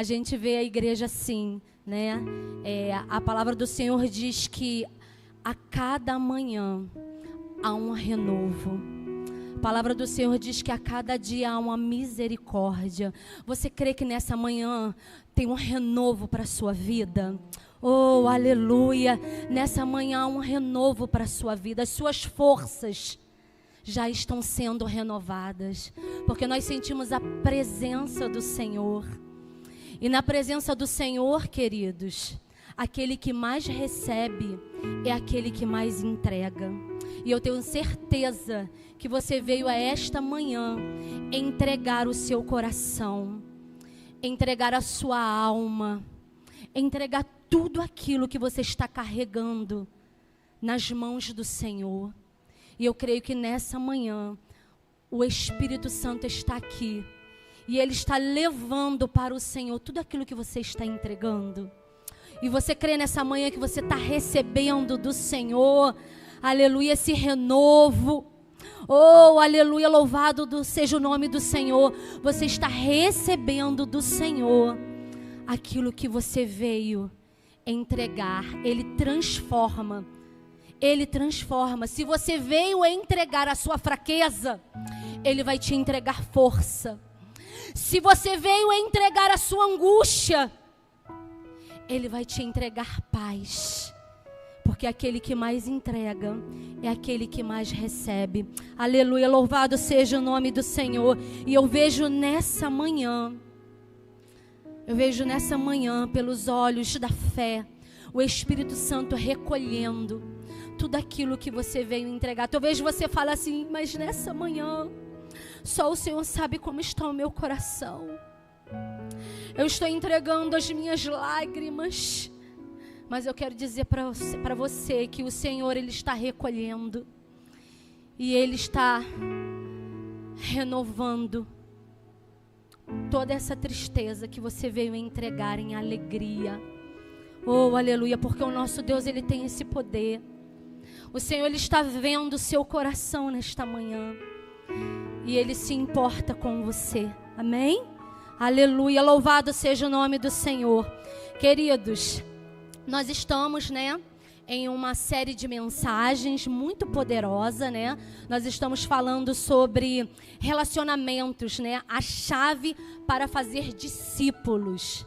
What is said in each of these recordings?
A gente vê a igreja assim, né? A palavra do Senhor diz que a cada manhã há um renovo. A palavra do Senhor diz que a cada dia há uma misericórdia. Você crê que nessa manhã tem um renovo para a sua vida? Oh, aleluia! Nessa manhã há um renovo para a sua vida. As suas forças já estão sendo renovadas, porque nós sentimos a presença do Senhor. E na presença do Senhor, queridos, aquele que mais recebe é aquele que mais entrega. E eu tenho certeza que você veio a esta manhã entregar o seu coração, entregar a sua alma, entregar tudo aquilo que você está carregando nas mãos do Senhor. E eu creio que nessa manhã o Espírito Santo está aqui e Ele está levando para o Senhor tudo aquilo que você está entregando. E você crê nessa manhã que você está recebendo do Senhor, aleluia, esse renovo. Oh, aleluia, louvado seja o nome do Senhor. Você está recebendo do Senhor aquilo que você veio entregar. Ele transforma. Ele transforma. Se você veio a entregar a sua fraqueza, Ele vai te entregar força. Se você veio a entregar a sua angústia, Ele vai te entregar paz. Porque aquele que mais entrega é aquele que mais recebe. Aleluia, louvado seja o nome do Senhor. E eu vejo nessa manhã, pelos olhos da fé, o Espírito Santo recolhendo tudo aquilo que você veio entregar. Talvez você fale assim, mas nessa manhã, só o Senhor sabe como está o meu coração. Eu estou entregando as minhas lágrimas. Mas eu quero dizer para você que o Senhor, Ele está recolhendo. E Ele está renovando toda essa tristeza que você veio entregar em alegria. Oh, aleluia, porque o nosso Deus, Ele tem esse poder. O Senhor, Ele está vendo o seu coração nesta manhã. E Ele se importa com você. Amém? Aleluia, louvado seja o nome do Senhor. Queridos, nós estamos, em uma série de mensagens muito poderosa, Nós estamos falando sobre relacionamentos, A chave para fazer discípulos,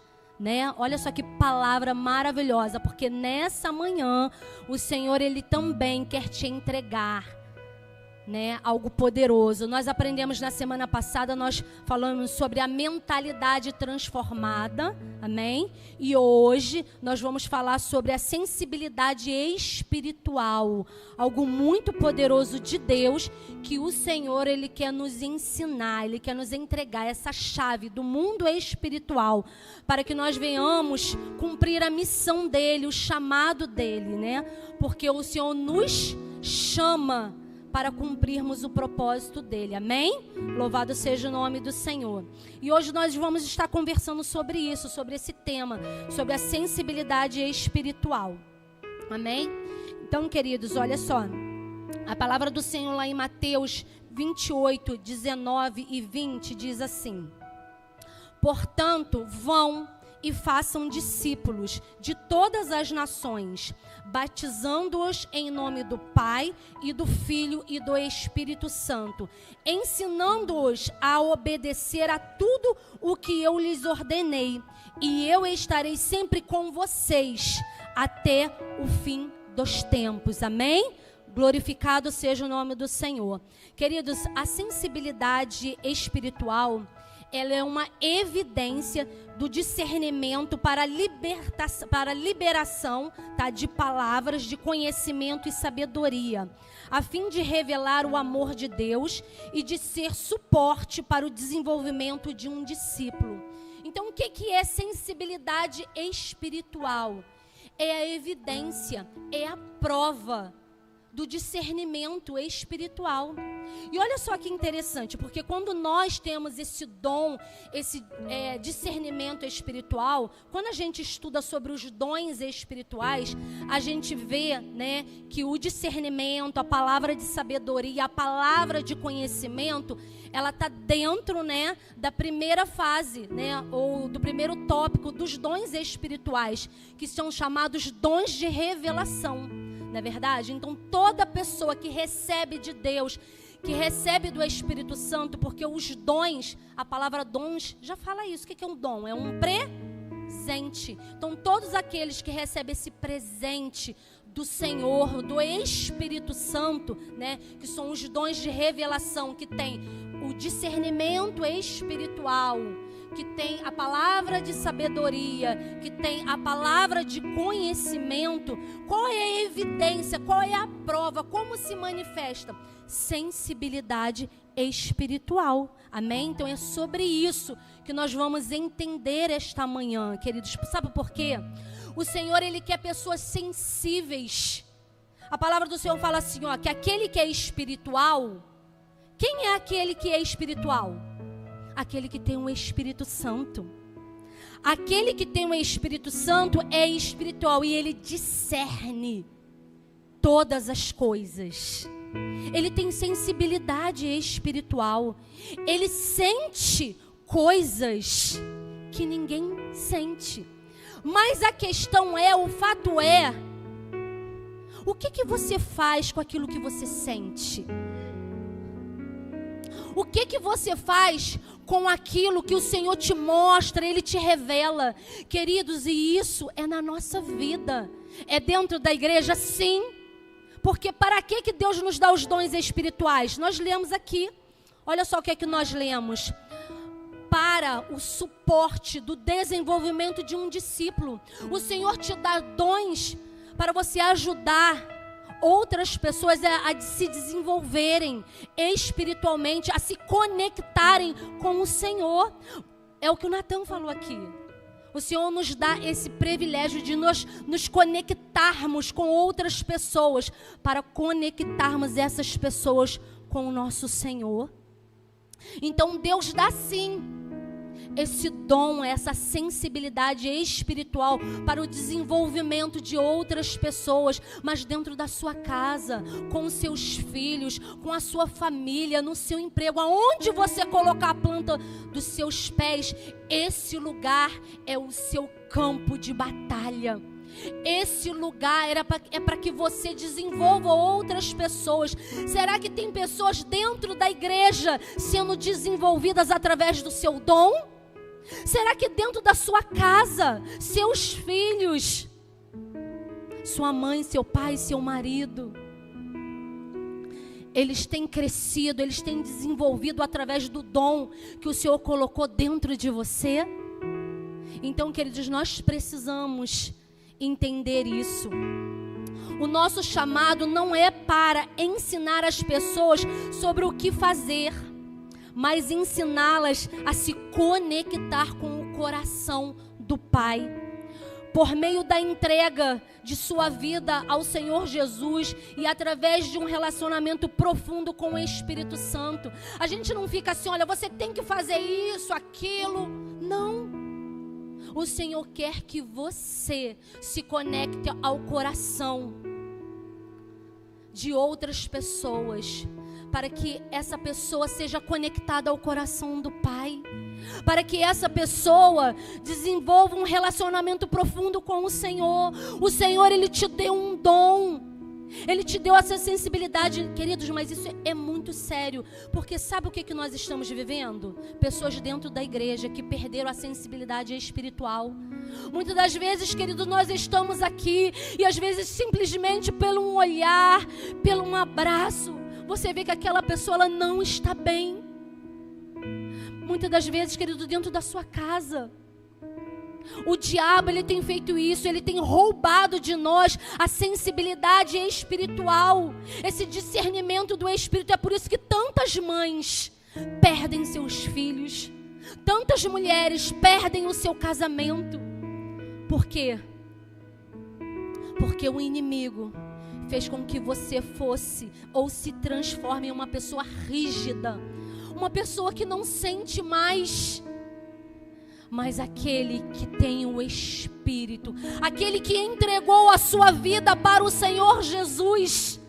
Olha só que palavra maravilhosa, porque nessa manhã o Senhor, Ele também quer te entregar, algo poderoso. Nós aprendemos na semana passada, nós falamos sobre a mentalidade transformada, amém? E hoje nós vamos falar sobre a sensibilidade espiritual, algo muito poderoso de Deus, que o Senhor, Ele quer nos ensinar, Ele quer nos entregar essa chave do mundo espiritual, para que nós venhamos cumprir a missão dEle, o chamado dEle, Porque o Senhor nos chama para cumprirmos o propósito dEle, amém? Louvado seja o nome do Senhor. E hoje nós vamos estar conversando sobre isso, sobre esse tema, sobre a sensibilidade espiritual, amém? Então, queridos, olha só, a palavra do Senhor lá em Mateus 28, 19 e 20 diz assim: portanto, vão e façam discípulos de todas as nações, batizando-os em nome do Pai e do Filho e do Espírito Santo, ensinando-os a obedecer a tudo o que eu lhes ordenei, e eu estarei sempre com vocês até o fim dos tempos. Amém? Glorificado seja o nome do Senhor. Queridos, a sensibilidade espiritual, ela é uma evidência do discernimento para liberação, de palavras, de conhecimento e sabedoria, a fim de revelar o amor de Deus e de ser suporte para o desenvolvimento de um discípulo. Então, o que é sensibilidade espiritual? É a evidência, é a prova do discernimento espiritual. E olha só que interessante, porque quando nós temos esse dom, esse discernimento espiritual, quando a gente estuda sobre os dons espirituais, a gente vê, né, que o discernimento, a palavra de sabedoria, a palavra de conhecimento, ela está dentro, né, da primeira fase, né, ou do primeiro tópico dos dons espirituais, que são chamados dons de revelação. Não é verdade? Então, toda pessoa que recebe de Deus, que recebe do Espírito Santo, porque os dons, a palavra dons já fala isso. O que é um dom? É um presente. Então, todos aqueles que recebem esse presente do Senhor, do Espírito Santo, né, que são os dons de revelação, que tem o discernimento espiritual, que tem a palavra de sabedoria, que tem a palavra de conhecimento. Qual é a evidência, qual é a prova, como se manifesta? Sensibilidade espiritual. Amém? Então é sobre isso que nós vamos entender esta manhã, queridos. Sabe por quê? O Senhor, Ele quer pessoas sensíveis. A palavra do Senhor fala assim, ó, que aquele que é espiritual, quem é aquele que é espiritual? Aquele que tem o Espírito Santo. Aquele que tem o Espírito Santo é espiritual e ele discerne todas as coisas. Ele tem sensibilidade espiritual. Ele sente coisas que ninguém sente. Mas a questão é, o fato é, o que você faz com aquilo que você sente? O que você faz com aquilo que o Senhor te mostra, Ele te revela? Queridos, e isso é na nossa vida. É dentro da igreja, sim. Porque para que Deus nos dá os dons espirituais? Nós lemos aqui. Olha só o que é que nós lemos. Para o suporte do desenvolvimento de um discípulo. O Senhor te dá dons para você ajudar outras pessoas a se desenvolverem espiritualmente, a se conectarem com o Senhor. É o que o Natan falou aqui. O Senhor nos dá esse privilégio de nós nos conectarmos com outras pessoas, para conectarmos essas pessoas com o nosso Senhor. Então Deus dá sim esse dom, essa sensibilidade espiritual para o desenvolvimento de outras pessoas, mas dentro da sua casa, com os seus filhos, com a sua família, no seu emprego, aonde você colocar a planta dos seus pés, esse lugar é o seu campo de batalha. Esse lugar é para que você desenvolva outras pessoas. Será que tem pessoas dentro da igreja sendo desenvolvidas através do seu dom? Será que dentro da sua casa, seus filhos, sua mãe, seu pai, seu marido, eles têm crescido, eles têm desenvolvido através do dom que o Senhor colocou dentro de você? Então, queridos, nós precisamos entender isso. O nosso chamado não é para ensinar as pessoas sobre o que fazer, mas ensiná-las a se conectar com o coração do Pai. Por meio da entrega de sua vida ao Senhor Jesus e através de um relacionamento profundo com o Espírito Santo. A gente não fica assim, olha, você tem que fazer isso, aquilo. Não. O Senhor quer que você se conecte ao coração de outras pessoas, para que essa pessoa seja conectada ao coração do Pai, para que essa pessoa desenvolva um relacionamento profundo com o Senhor. O Senhor, Ele te deu um dom, Ele te deu essa sensibilidade, queridos, mas isso é muito sério, porque sabe o que nós estamos vivendo? Pessoas dentro da igreja que perderam a sensibilidade espiritual. Muitas das vezes, queridos, nós estamos aqui e às vezes simplesmente pelo um olhar, pelo um abraço, você vê que aquela pessoa ela não está bem. Muitas das vezes, querido, dentro da sua casa, o diabo, ele tem feito isso, ele tem roubado de nós a sensibilidade espiritual, esse discernimento do Espírito. É por isso que tantas mães perdem seus filhos, tantas mulheres perdem o seu casamento. Por quê? Porque o inimigo fez com que você fosse ou se transforme em uma pessoa rígida, uma pessoa que não sente mais. Mas aquele que tem o Espírito, aquele que entregou a sua vida para o Senhor Jesus,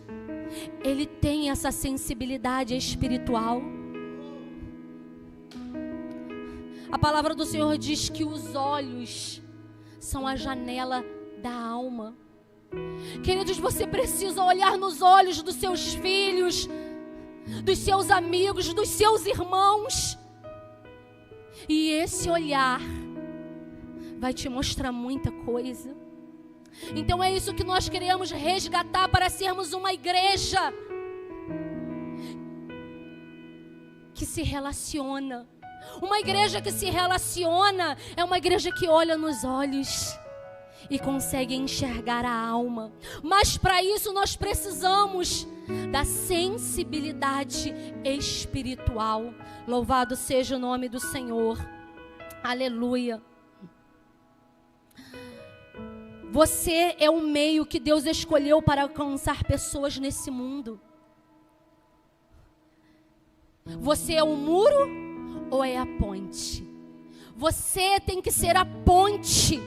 ele tem essa sensibilidade espiritual. A palavra do Senhor diz que os olhos são a janela da alma. Queridos, você precisa olhar nos olhos dos seus filhos, dos seus amigos, dos seus irmãos. E esse olhar vai te mostrar muita coisa. Então é isso que nós queremos resgatar para sermos uma igreja que se relaciona. Uma igreja que se relaciona é uma igreja que olha nos olhos e consegue enxergar a alma. Mas para isso nós precisamos da sensibilidade espiritual. Louvado seja o nome do Senhor. Aleluia. Você é o meio que Deus escolheu para alcançar pessoas nesse mundo. Você é o muro ou é a ponte? Você tem que ser a ponte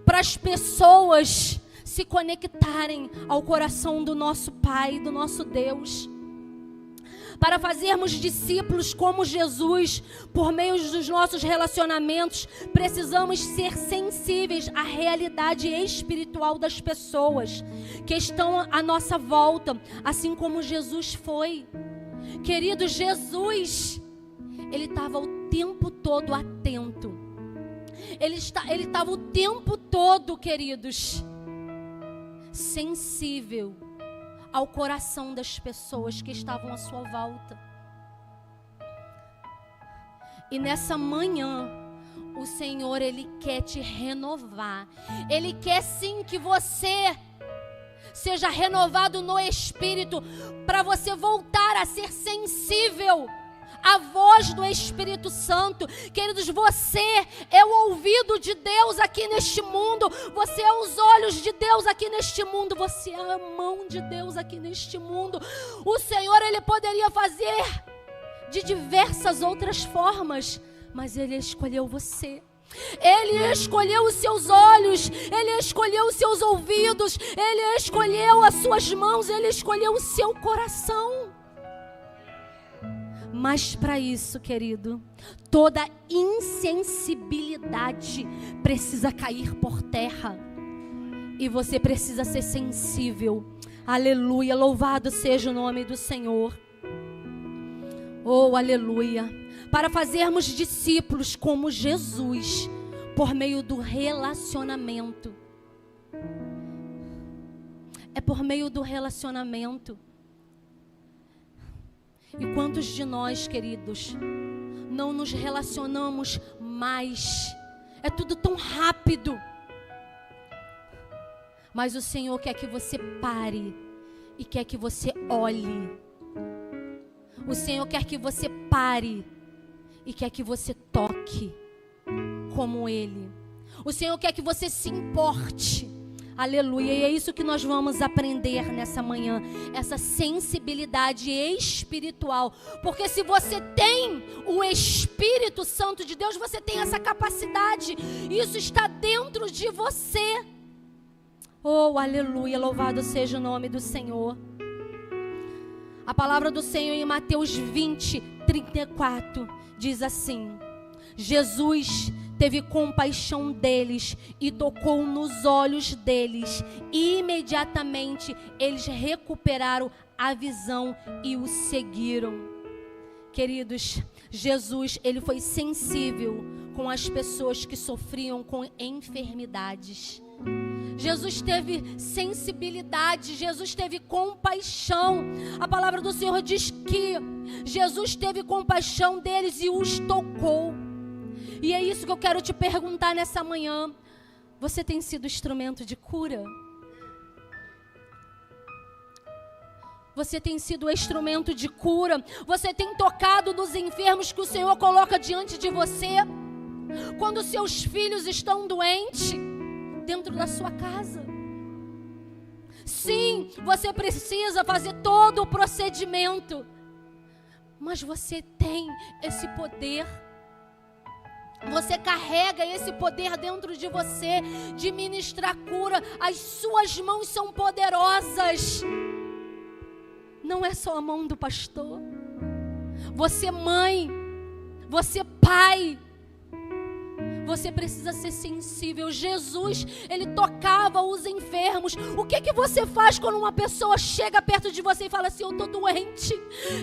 para as pessoas se conectarem ao coração do nosso Pai, do nosso Deus. Para fazermos discípulos como Jesus, por meio dos nossos relacionamentos, precisamos ser sensíveis à realidade espiritual das pessoas que estão à nossa volta, assim como Jesus foi. Querido, Jesus, ele estava o tempo todo atento. Ele estava o tempo todo, queridos, sensível ao coração das pessoas que estavam à sua volta. E nessa manhã, o Senhor, ele quer te renovar. Ele quer sim que você seja renovado no Espírito, para você voltar a ser sensível a voz do Espírito Santo. Queridos, você é o ouvido de Deus aqui neste mundo. Você é os olhos de Deus aqui neste mundo. Você é a mão de Deus aqui neste mundo. O Senhor, ele poderia fazer de diversas outras formas, mas ele escolheu você. Ele escolheu os seus olhos, ele escolheu os seus ouvidos, ele escolheu as suas mãos, ele escolheu o seu coração. Mas para isso, querido, toda insensibilidade precisa cair por terra. E você precisa ser sensível. Aleluia, louvado seja o nome do Senhor. Oh, aleluia. Para fazermos discípulos como Jesus, por meio do relacionamento. É por meio do relacionamento. E quantos de nós, queridos, não nos relacionamos mais? É tudo tão rápido. Mas o Senhor quer que você pare e quer que você olhe. O Senhor quer que você pare e quer que você toque como Ele. O Senhor quer que você se importe. Aleluia, e é isso que nós vamos aprender nessa manhã, essa sensibilidade espiritual, porque se você tem o Espírito Santo de Deus, você tem essa capacidade, isso está dentro de você. Oh, aleluia, louvado seja o nome do Senhor. A palavra do Senhor em Mateus 20:34 diz assim: Jesus teve compaixão deles e tocou nos olhos deles. E imediatamente eles recuperaram a visão e o seguiram. Queridos, Jesus, ele foi sensível com as pessoas que sofriam com enfermidades. Jesus teve sensibilidade, Jesus teve compaixão. A palavra do Senhor diz que Jesus teve compaixão deles e os tocou. E é isso que eu quero te perguntar nessa manhã. Você tem sido instrumento de cura? Você tem sido instrumento de cura? Você tem tocado nos enfermos que o Senhor coloca diante de você? Quando seus filhos estão doentes dentro da sua casa, Sim, você precisa fazer todo o procedimento, mas você tem esse poder. Você carrega esse poder dentro de você de ministrar cura. As suas mãos são poderosas. Não é só a mão do pastor. Você mãe, você pai, você precisa ser sensível. Jesus, ele tocava os enfermos. O que você faz quando uma pessoa chega perto de você e fala assim: eu estou doente,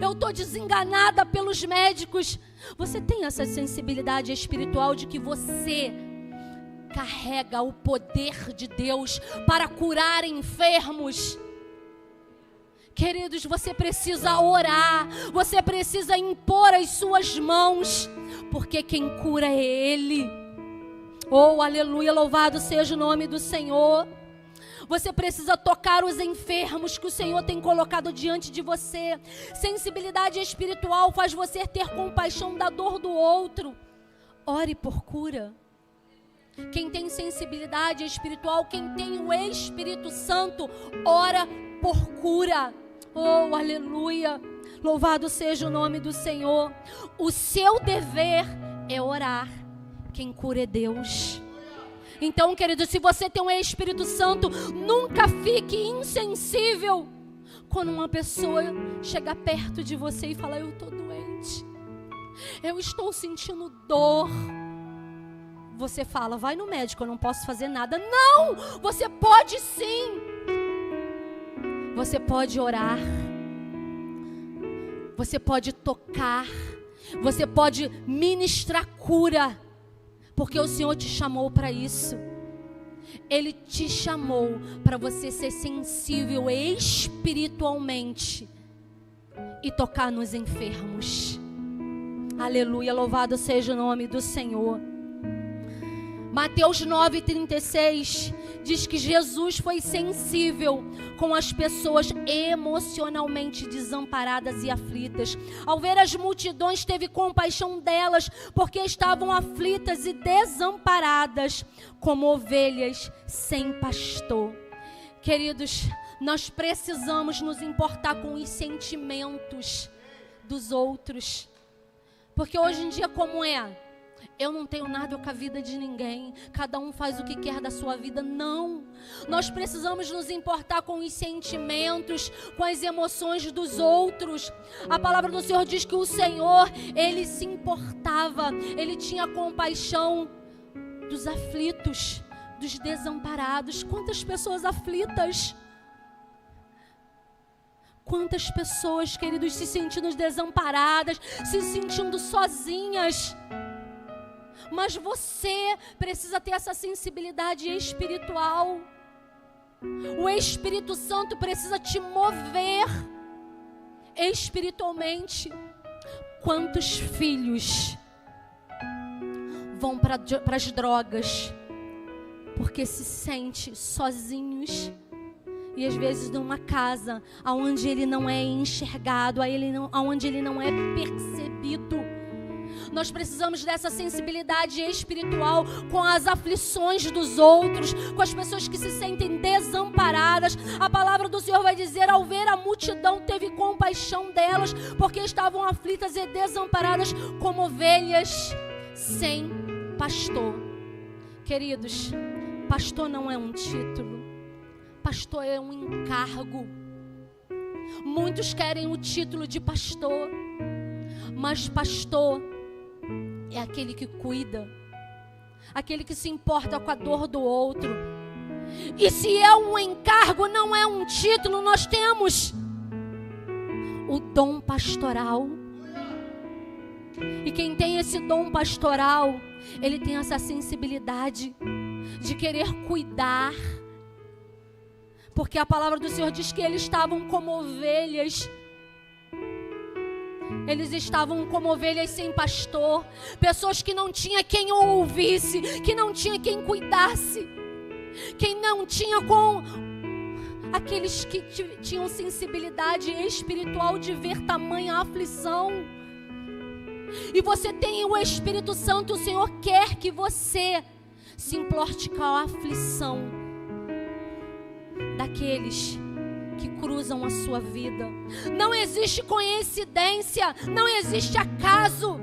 eu estou desenganada pelos médicos? Você tem essa sensibilidade espiritual de que você carrega o poder de Deus para curar enfermos? Queridos, você precisa orar, você precisa impor as suas mãos, porque quem cura é Ele. Oh, aleluia, louvado seja o nome do Senhor. Você precisa tocar os enfermos que o Senhor tem colocado diante de você. Sensibilidade espiritual faz você ter compaixão da dor do outro. Ore por cura. Quem tem sensibilidade espiritual, quem tem o Espírito Santo, ora por cura. Oh, aleluia, louvado seja o nome do Senhor. O seu dever é orar. Quem cura é Deus. Então, querido, se você tem um Espírito Santo, nunca fique insensível quando uma pessoa chega perto de você e fala: eu estou doente, eu estou sentindo dor. Você fala: vai no médico, eu não posso fazer nada. Não, você pode sim. Você pode orar, você pode tocar, você pode ministrar cura, porque o Senhor te chamou para isso. Ele te chamou para você ser sensível espiritualmente e tocar nos enfermos. Aleluia, louvado seja o nome do Senhor. Mateus 9:36 diz que Jesus foi sensível com as pessoas emocionalmente desamparadas e aflitas. Ao ver as multidões, teve compaixão delas, porque estavam aflitas e desamparadas, como ovelhas sem pastor. Queridos, nós precisamos nos importar com os sentimentos dos outros, porque hoje em dia como é? Eu não tenho nada com a vida de ninguém, cada um faz o que quer da sua vida. Não, nós precisamos nos importar com os sentimentos, com as emoções dos outros. A palavra do Senhor diz que o Senhor, Ele se importava, Ele tinha compaixão dos aflitos, dos desamparados. Quantas pessoas aflitas, quantas pessoas, queridos, se sentindo desamparadas, se sentindo sozinhas. Mas você precisa ter essa sensibilidade espiritual. O Espírito Santo precisa te mover espiritualmente. Quantos filhos vão para as drogas porque se sentem sozinhos? E às vezes numa casa onde ele não é enxergado, onde ele não é percebido. Nós precisamos dessa sensibilidade espiritual com as aflições dos outros, com as pessoas que se sentem desamparadas. A palavra do Senhor vai dizer: ao ver a multidão, teve compaixão delas, porque estavam aflitas e desamparadas, como ovelhas sem pastor. Queridos, pastor não é um título, pastor é um encargo. Muitos querem o título de pastor, mas pastor é aquele que cuida, aquele que se importa com a dor do outro. E se é um encargo, não é um título, nós temos o dom pastoral. E quem tem esse dom pastoral, ele tem essa sensibilidade de querer cuidar. Porque a palavra do Senhor diz que eles estavam como ovelhas. Eles estavam como ovelhas sem pastor. Pessoas que não tinha quem ouvisse, que não tinha quem cuidasse, quem não tinha com aqueles que tinham sensibilidade espiritual de ver tamanha aflição. E você tem o Espírito Santo, o Senhor quer que você se importe com a aflição daqueles que cruzam a sua vida. Não existe coincidência, não existe acaso,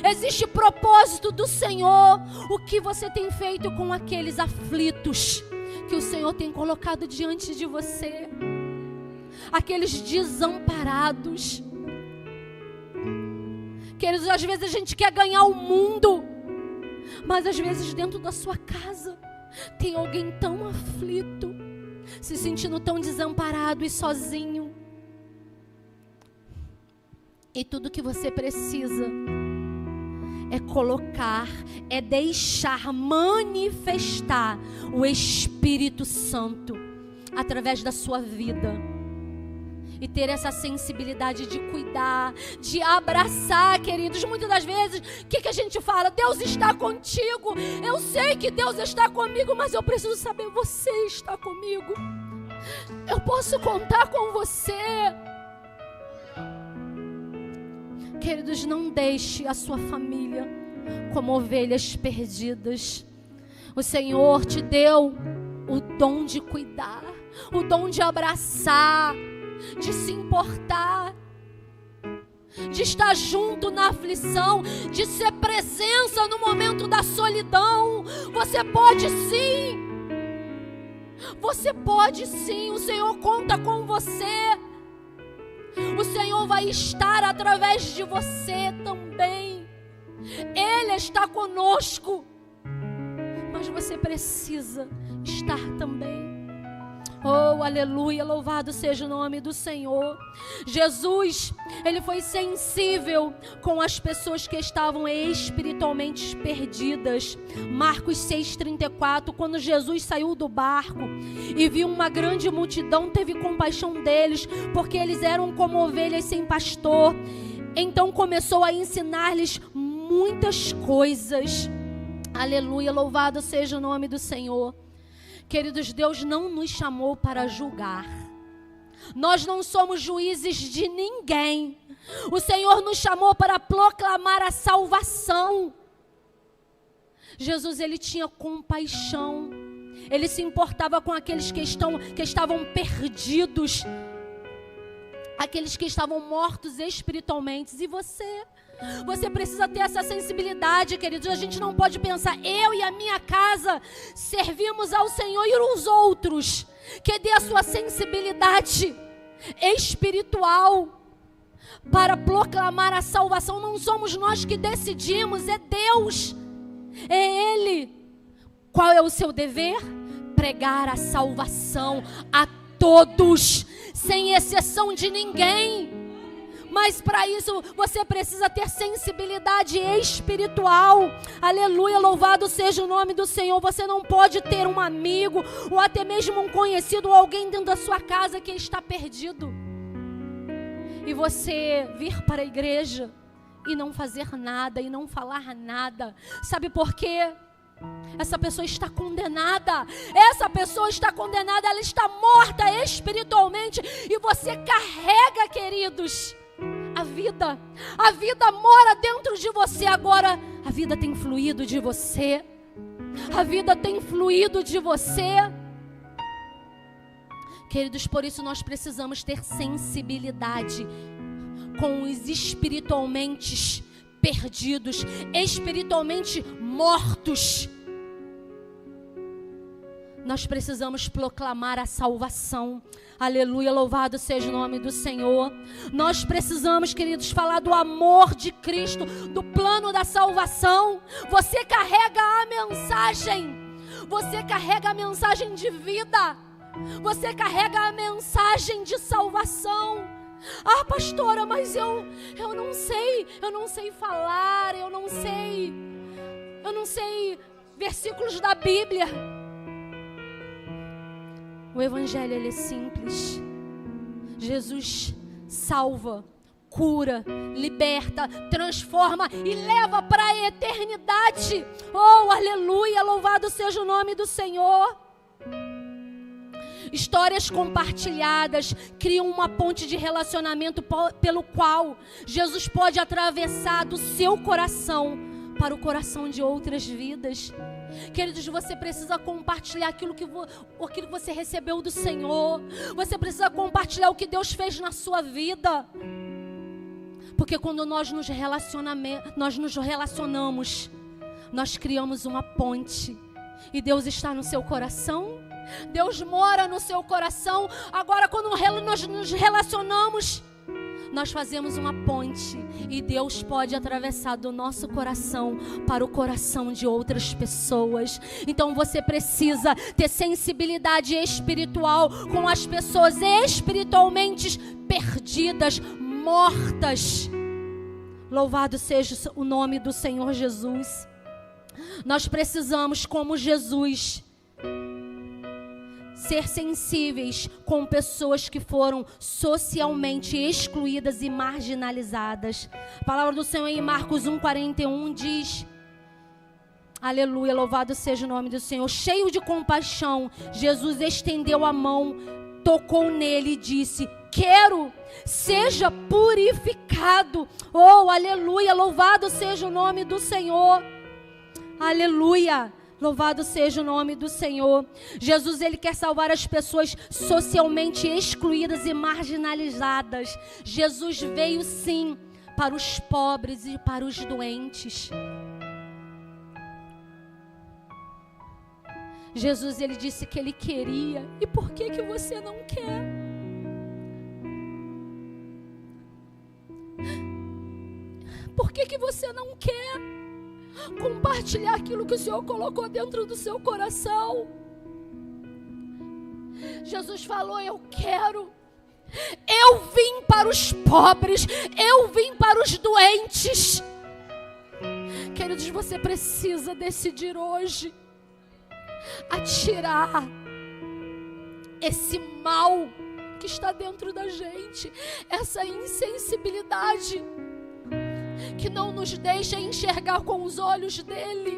existe propósito do Senhor. O que você tem feito com aqueles aflitos que o Senhor tem colocado diante de você? Aqueles desamparados. Queridos, às vezes a gente quer ganhar o mundo, mas às vezes dentro da sua casa tem alguém tão aflito, se sentindo tão desamparado e sozinho. E tudo que você precisa é colocar, é deixar manifestar o Espírito Santo através da sua vida. E ter essa sensibilidade de cuidar, de abraçar, queridos. Muitas das vezes, o que a gente fala? Deus está contigo. Eu sei que Deus está comigo, mas eu preciso saber, você está comigo. Eu posso contar com você. Queridos, não deixe a sua família como ovelhas perdidas. O Senhor te deu o dom de cuidar, o dom de abraçar, de se importar, de estar junto na aflição, de ser presença no momento da solidão. Você pode sim. Você pode sim. O Senhor conta com você. O Senhor vai estar através de você também. Ele está conosco. Mas você precisa estar também. Oh, aleluia, louvado seja o nome do Senhor. Jesus, ele foi sensível com as pessoas que estavam espiritualmente perdidas. Marcos 6,34, quando Jesus saiu do barco e viu uma grande multidão, teve compaixão deles, porque eles eram como ovelhas sem pastor. Então começou a ensinar-lhes muitas coisas. Aleluia, louvado seja o nome do Senhor. Queridos, Deus não nos chamou para julgar. Nós não somos juízes de ninguém. O Senhor nos chamou para proclamar a salvação. Jesus, ele tinha compaixão. Ele se importava com aqueles que estavam perdidos. Aqueles que estavam mortos espiritualmente. E você? Você precisa ter essa sensibilidade, queridos. A gente não pode pensar, eu e a minha casa servimos ao Senhor e os outros. Que dê a sua sensibilidade espiritual para proclamar a salvação. Não somos nós que decidimos, é Deus. É Ele. Qual é o seu dever? Pregar a salvação a todos, sem exceção de ninguém. Mas para isso você precisa ter sensibilidade espiritual. Aleluia, louvado seja o nome do Senhor. Você não pode ter um amigo ou até mesmo um conhecido ou alguém dentro da sua casa que está perdido. E você vir para a igreja e não fazer nada e não falar nada. Sabe por quê? Essa pessoa está condenada. Essa pessoa está condenada, ela está morta espiritualmente. E você carrega, queridos, a vida mora dentro de você. Agora, a vida tem fluído de você. A vida tem fluído de você. Queridos, por isso nós precisamos ter sensibilidade com os espiritualmente perdidos, espiritualmente mortos. Nós precisamos proclamar a salvação. Aleluia, louvado seja o nome do Senhor. Nós precisamos, queridos, falar do amor de Cristo, do plano da salvação. Você carrega a mensagem. Você carrega a mensagem de vida. Você carrega a mensagem de salvação. Ah, pastora, mas eu não sei falar, eu não sei versículos da Bíblia. O evangelho, ele é simples. Jesus salva, cura, liberta, transforma e leva para a eternidade. Oh, aleluia, louvado seja o nome do Senhor. Histórias compartilhadas criam uma ponte de relacionamento pelo qual Jesus pode atravessar do seu coração para o coração de outras vidas. Queridos, você precisa compartilhar aquilo que você recebeu do Senhor. Você precisa compartilhar o que Deus fez na sua vida. Porque quando nós nos relacionamos, nós criamos uma ponte. E Deus está no seu coração. Deus mora no seu coração. Agora, quando nós nos relacionamos, nós fazemos uma ponte. E Deus pode atravessar do nosso coração para o coração de outras pessoas. Então você precisa ter sensibilidade espiritual com as pessoas espiritualmente perdidas, mortas. Louvado seja o nome do Senhor Jesus. Nós precisamos, como Jesus, ser sensíveis com pessoas que foram socialmente excluídas e marginalizadas. A palavra do Senhor em Marcos 1:41 diz: aleluia, louvado seja o nome do Senhor. Cheio de compaixão, Jesus estendeu a mão, tocou nele e disse: quero, seja purificado. Oh, aleluia, louvado seja o nome do Senhor. Aleluia. Louvado seja o nome do Senhor. Jesus, Ele quer salvar as pessoas socialmente excluídas e marginalizadas. Jesus veio sim para os pobres e para os doentes. Jesus, Ele disse que Ele queria. E por que você não quer? Por que você não quer compartilhar aquilo que o Senhor colocou dentro do seu coração? Jesus falou: eu quero. Eu vim para os pobres, eu vim para os doentes. Queridos, você precisa decidir hoje a tirar esse mal que está dentro da gente, essa insensibilidade que não nos deixa enxergar com os olhos dele.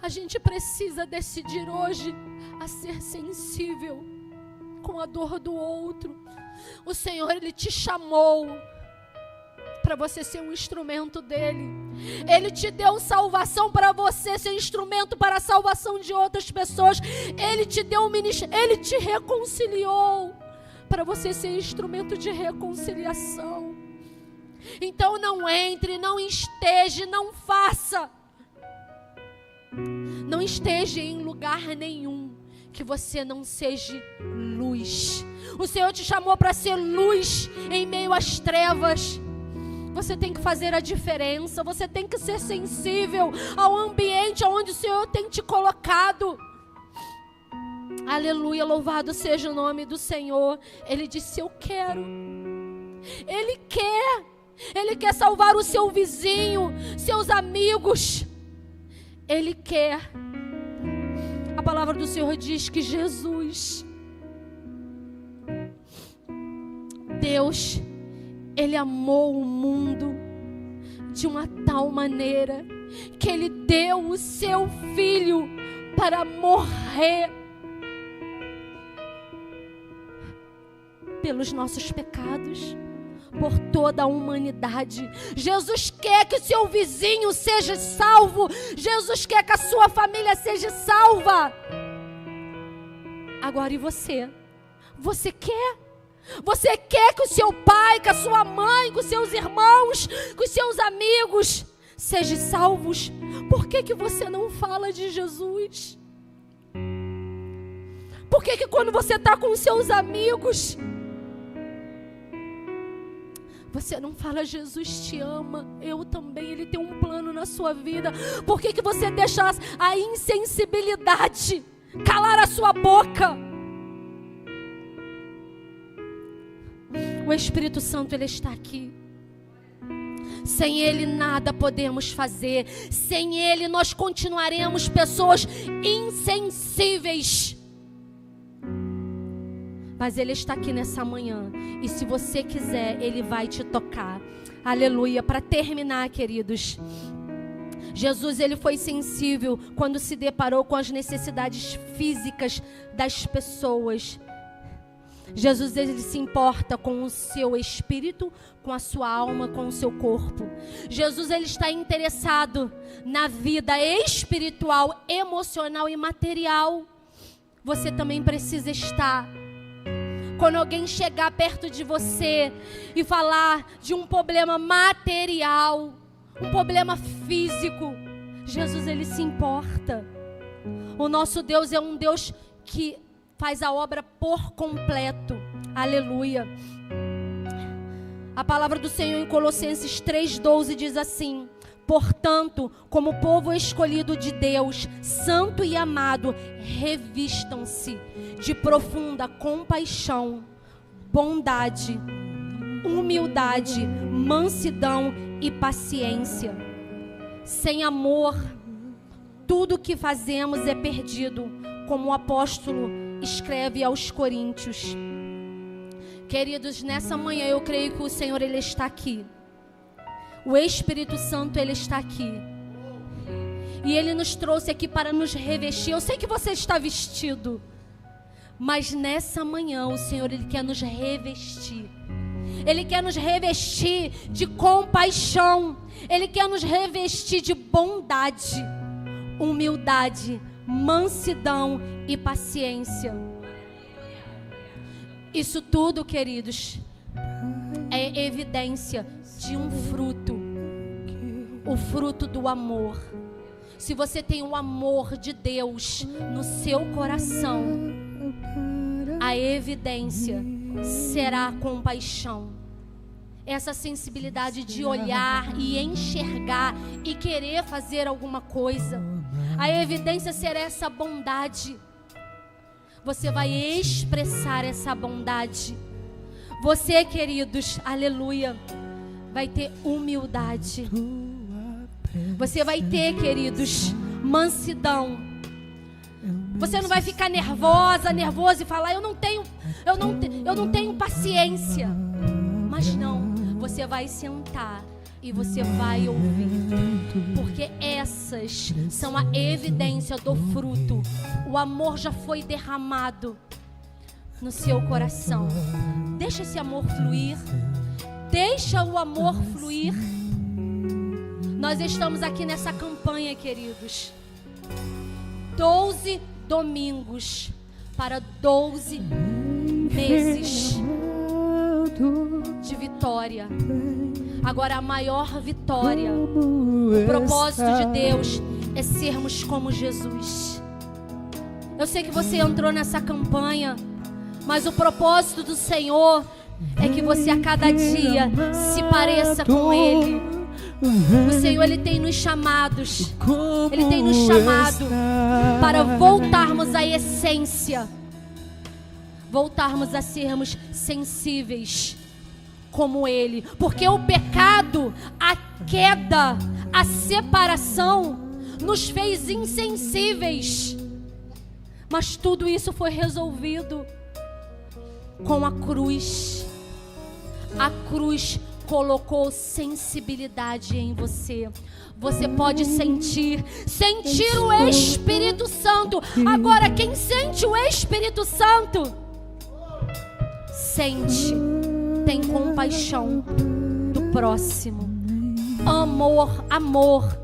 A gente precisa decidir hoje a ser sensível com a dor do outro. O Senhor, Ele te chamou para você ser um instrumento dele. Ele te deu salvação para você ser instrumento para a salvação de outras pessoas. Ele te deu um ministério, Ele te reconciliou para você ser instrumento de reconciliação. Então não entre, não esteja, não faça. Não esteja em lugar nenhum que você não seja luz. O Senhor te chamou para ser luz em meio às trevas. Você tem que fazer a diferença. Você tem que ser sensível ao ambiente onde o Senhor tem te colocado. Aleluia, louvado seja o nome do Senhor. Ele disse: eu quero. Ele quer salvar o seu vizinho, seus amigos. Ele quer. A palavra do Senhor diz que Jesus, Deus, Ele amou o mundo de uma tal maneira que Ele deu o seu Filho para morrer pelos nossos pecados, por toda a humanidade. Jesus quer que o seu vizinho seja salvo. Jesus quer que a sua família seja salva. Agora, e você? Você quer? Você quer que o seu pai, que a sua mãe, que os seus irmãos, que os seus amigos sejam salvos? Por que você não fala de Jesus? Por que quando você está com os seus amigos, você não fala: Jesus te ama, eu também, Ele tem um plano na sua vida? Por que você deixa a insensibilidade calar a sua boca? O Espírito Santo, Ele está aqui. Sem Ele nada podemos fazer. Sem Ele nós continuaremos pessoas insensíveis. Mas Ele está aqui nessa manhã. E se você quiser, Ele vai te tocar. Aleluia. Para terminar, queridos, Jesus, Ele foi sensível quando se deparou com as necessidades físicas das pessoas. Jesus, ele se importa com o seu espírito, com a sua alma, com o seu corpo. Jesus, ele está interessado na vida espiritual, emocional e material. Você também precisa estar. Quando alguém chegar perto de você e falar de um problema material, um problema físico, Jesus, ele se importa. O nosso Deus é um Deus que faz a obra por completo. Aleluia. A palavra do Senhor em Colossenses 3:12 diz assim: portanto, como povo escolhido de Deus, santo e amado, revistam-se de profunda compaixão, bondade, humildade, mansidão e paciência. Sem amor, tudo que fazemos é perdido, como o apóstolo escreve aos Coríntios. Queridos, nessa manhã eu creio que o Senhor, ele está aqui. O Espírito Santo, ele está aqui. E ele nos trouxe aqui para nos revestir. Eu sei que você está vestido, mas nessa manhã o Senhor, ele quer nos revestir. Ele quer nos revestir de compaixão. Ele quer nos revestir de bondade, humildade, mansidão e paciência. Isso tudo, queridos, é evidência de um fruto, o fruto do amor. Se você tem o amor de Deus no seu coração, a evidência será a compaixão. Essa sensibilidade de olhar e enxergar e querer fazer alguma coisa. A evidência será essa bondade. Você vai expressar essa bondade. Você, queridos, aleluia, vai ter humildade. Você vai ter, queridos, mansidão. Você não vai ficar nervoso e falar: eu não tenho paciência. Mas não, você vai sentar e você vai ouvir, porque essas são a evidência do fruto. O amor já foi derramado no seu coração. Deixa esse amor fluir. Deixa o amor fluir. Nós estamos aqui nessa campanha, queridos. 12 domingos para 12 meses de vitória. Agora, a maior vitória, o propósito de Deus é sermos como Jesus. Eu sei que você entrou nessa campanha, mas o propósito do Senhor é que você a cada dia se pareça com Ele. O Senhor, Ele tem nos chamados, Ele tem nos chamado para voltarmos à essência, voltarmos a sermos sensíveis como Ele, porque o pecado, a queda, a separação nos fez insensíveis, mas tudo isso foi resolvido com a cruz. A cruz colocou sensibilidade em você. Você pode sentir o Espírito Santo. Agora, quem sente o Espírito Santo, sente, tem compaixão do próximo. Amor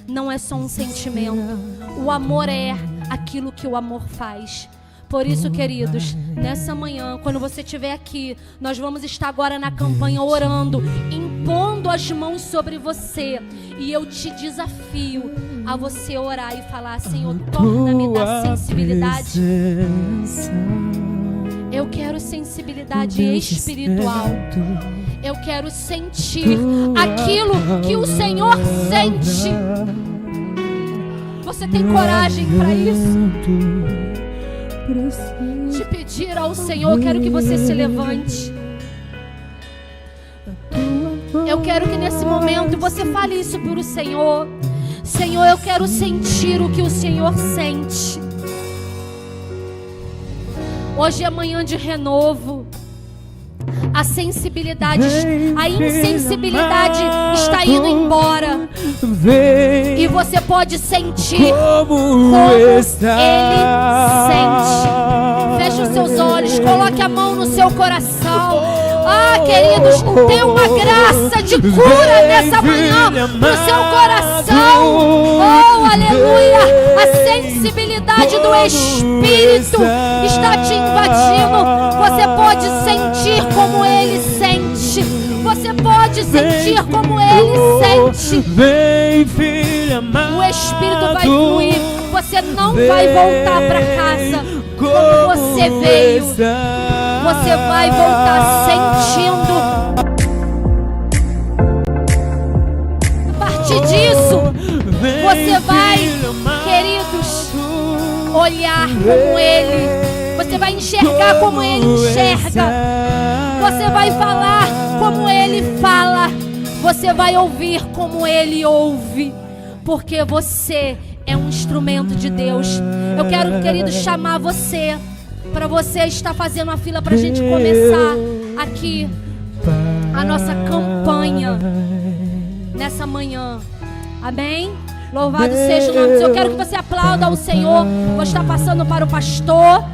não é só um sentimento. O amor é aquilo que o amor faz. Por isso, queridos, nessa manhã, quando você estiver aqui, nós vamos estar agora na campanha orando, impondo as mãos sobre você. E eu te desafio a você orar e falar: Senhor, torna-me da sensibilidade. Eu quero sensibilidade espiritual. Eu quero sentir aquilo que o Senhor sente. Você tem coragem para isso? De pedir ao Senhor, eu quero que você se levante. Eu quero que nesse momento você fale isso para o Senhor. Senhor, eu quero sentir o que o Senhor sente. Hoje é manhã de renovo. A sensibilidade, a insensibilidade está indo embora. E você pode sentir como Ele sente. Feche os seus olhos, coloque a mão no seu coração. Ah, queridos, tem uma graça de cura nessa manhã no seu coração. Oh, aleluia. A sensibilidade do Espírito está te invadindo. Você pode sentir como Ele sente. Você pode sentir como Ele sente. Vem, filha amada. O Espírito vai fluir. Você não vai voltar para casa como você veio. Você vai voltar sentindo. A partir disso, você vai, queridos, olhar como Ele. Você vai enxergar como Ele enxerga. Você vai falar como Ele fala. Você vai ouvir como Ele ouve. Porque você é um instrumento de Deus. Eu quero, querido, chamar você, para você estar fazendo a fila para a gente começar aqui a nossa campanha nessa manhã. Amém? Louvado seja o nome de Deus. Eu quero que você aplauda ao Senhor. Vou estar passando para o pastor.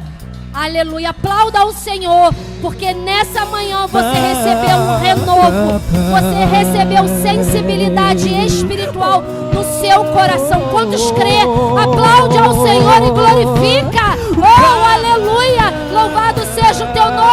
Aleluia, aplauda ao Senhor, porque nessa manhã você recebeu um renovo, você recebeu sensibilidade espiritual no seu coração. Quantos crê? Aplaude ao Senhor e glorifica. Oh, aleluia, louvado seja o teu nome.